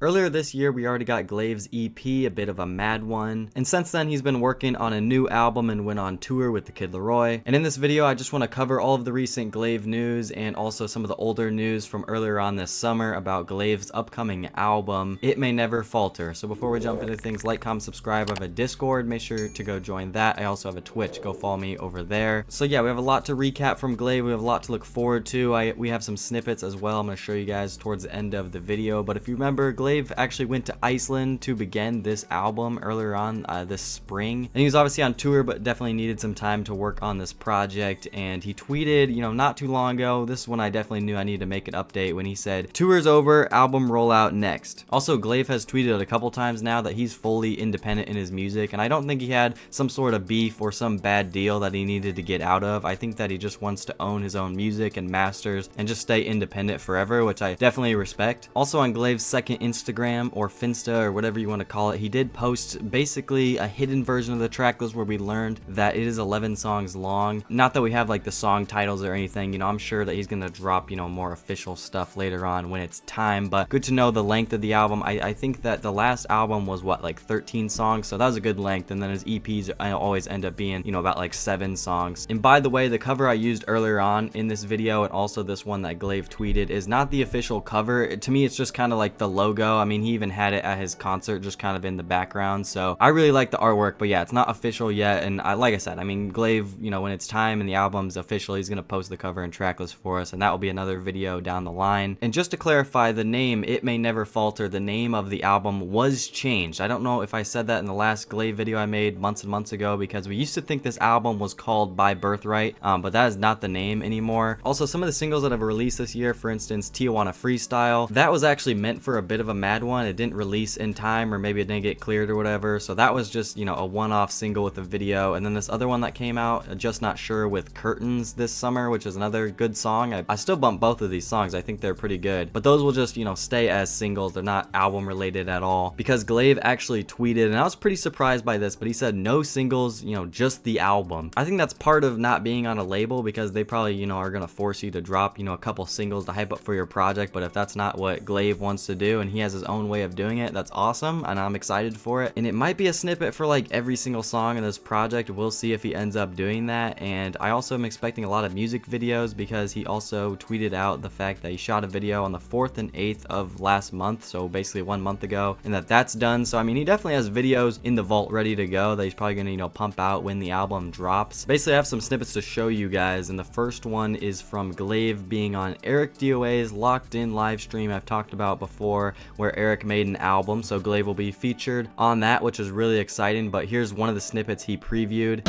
Earlier this year, we already got Glaive's EP, a bit of a mad one, and since then he's been working on a new album and went on tour with the Kid Laroi. And in this video, I just want to cover all of the recent Glaive news and also some of the older news from earlier on this summer about Glaive's upcoming album, It May Never Falter. So before we jump into things, like, comment, subscribe. I have a Discord, make sure to go join that. I also have a Twitch, go follow me over there. So yeah, we have a lot to recap from Glaive, we have a lot to look forward to. We have some snippets as well I'm going to show you guys towards the end of the video, but if you remember, Glaive actually went to Iceland to begin this album earlier on this spring, and he was obviously on tour but definitely needed some time to work on this project. And he tweeted, you know, not too long ago, this is when I definitely knew I needed to make an update, when he said, "Tour's over, album rollout next." Also, Glaive has tweeted a couple times now that he's fully independent in his music, and I don't think he had some sort of beef or some bad deal that he needed to get out of. I think that he just wants to own his own music and masters and just stay independent forever, which I definitely respect. Also, on Glaive's second Instagram or Finsta or whatever you want to call it, he did post basically a hidden version of the track. This is where we learned that it is 11 songs long. Not that we have like the song titles or anything, you know, I'm sure that he's gonna drop, you know, more official stuff later on when it's time, but good to know the length of the album. I think that the last album was what, like 13 songs, so that was a good length, and then his EPs always end up being, you know, about like 7 songs. And by the way, the cover I used earlier on in this video and also this one that Glaive tweeted is not the official cover. To me, it's just kind of like the logo. I mean, he even had it at his concert just kind of in the background, so I really like the artwork, but yeah, it's not official yet. And like I said, I mean, Glaive, you know, when it's time and the album's official, he's gonna post the cover and track list for us, and that will be another video down the line. And just to clarify, the name It May Never Falter, the name of the album was changed. I don't know if I said that in the last Glaive video I made months and months ago, because we used to think this album was called By Birthright, but that is not the name anymore. Also, some of the singles that have released this year, for instance, Tijuana Freestyle, that was actually meant for a bit of a mad one. It didn't release in time, or maybe it didn't get cleared or whatever, so that was just, you know, a one-off single with a video. And then this other one that came out, Just Not Sure, with Curtains this summer, which is another good song. I still bump both of these songs, I think they're pretty good, but those will just, you know, stay as singles. They're not album related at all, because Glaive actually tweeted, and I was pretty surprised by this, but he said no singles, you know, just the album. I think that's part of not being on a label, because they probably, you know, are gonna force you to drop, you know, a couple singles to hype up for your project. But if that's not what Glaive wants to do and he has his own way of doing it, that's awesome, and I'm excited for it. And it might be a snippet for like every single song in this project. We'll see if he ends up doing that. And I also am expecting a lot of music videos, because he also tweeted out the fact that he shot a video on the 4th and 8th of last month, so basically 1 month ago, and that's done. So I mean, he definitely has videos in the vault ready to go that he's probably gonna, you know, pump out when the album drops. Basically, I have some snippets to show you guys, and the first one is from Glaive being on Eric DOA's Locked In live stream I've talked about before, where Eric made an album, so Glaive will be featured on that, which is really exciting. But here's one of the snippets he previewed.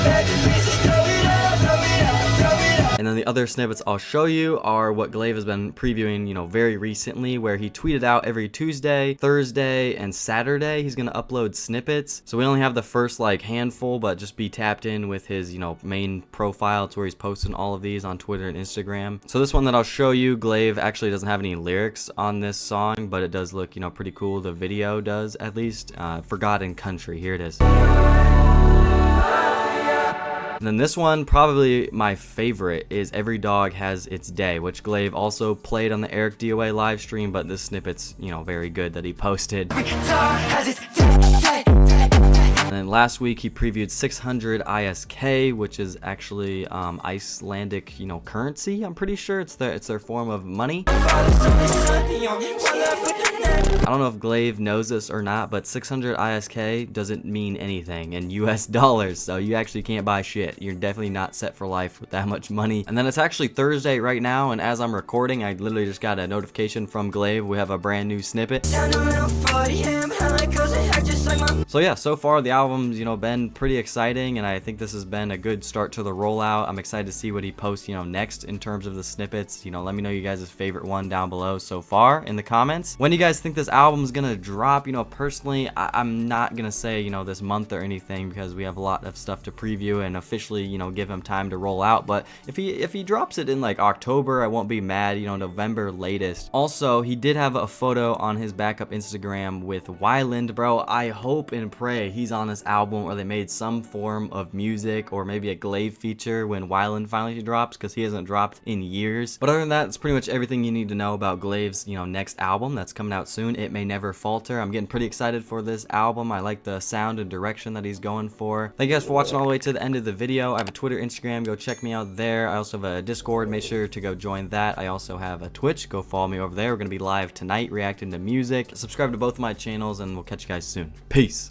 And then the other snippets I'll show you are what Glaive has been previewing, you know, very recently, where he tweeted out every Tuesday, Thursday, and Saturday he's gonna upload snippets. So we only have the first like handful, but just be tapped in with his, you know, main profile to where he's posting all of these on Twitter and Instagram. So this one that I'll show you, Glaive actually doesn't have any lyrics on this song, but it does look, you know, pretty cool. The video does, at least. Forgotten Country, here it is. And then this one, probably my favorite, is Every Dog Has Its Day, which Glaive also played on the Eric DOA live stream, but this snippet's, you know, very good that he posted. And then last week he previewed 600 ISK, which is actually Icelandic, you know, currency. I'm pretty sure it's their form of money. I don't know if Glaive knows this or not, but 600 ISK doesn't mean anything in US dollars, so you actually can't buy shit. You're definitely not set for life with that much money. And then it's actually Thursday right now, and as I'm recording, I literally just got a notification from Glaive. We have a brand new snippet. So yeah, so far the album's, you know, been pretty exciting, and I think this has been a good start to the rollout. I'm excited to see what he posts, you know, next in terms of the snippets. You know, let me know you guys' favorite one down below so far in the comments. When do you guys think this album's gonna drop? You know, personally, I'm not gonna say, you know, this month or anything, because we have a lot of stuff to preview and officially, you know, give him time to roll out. But if he drops it in like October, I won't be mad. You know, November latest. Also, he did have a photo on his backup Instagram with Wyland, bro. I hope and pray he's on this album, or they made some form of music, or maybe a Glaive feature when Wyland finally drops, because he hasn't dropped in years. But other than that, it's pretty much everything you need to know about Glaive's, you know, next album that's coming out out soon. It May Never Falter. I'm getting pretty excited for this album. I like the sound and direction that he's going for. Thank you guys for watching all the way to the end of the video. I have a Twitter, Instagram, go check me out there. I also have a Discord, make sure to go join that. I also have a Twitch, go follow me over there. We're gonna be live tonight reacting to music. Subscribe to both of my channels and we'll catch you guys soon. Peace.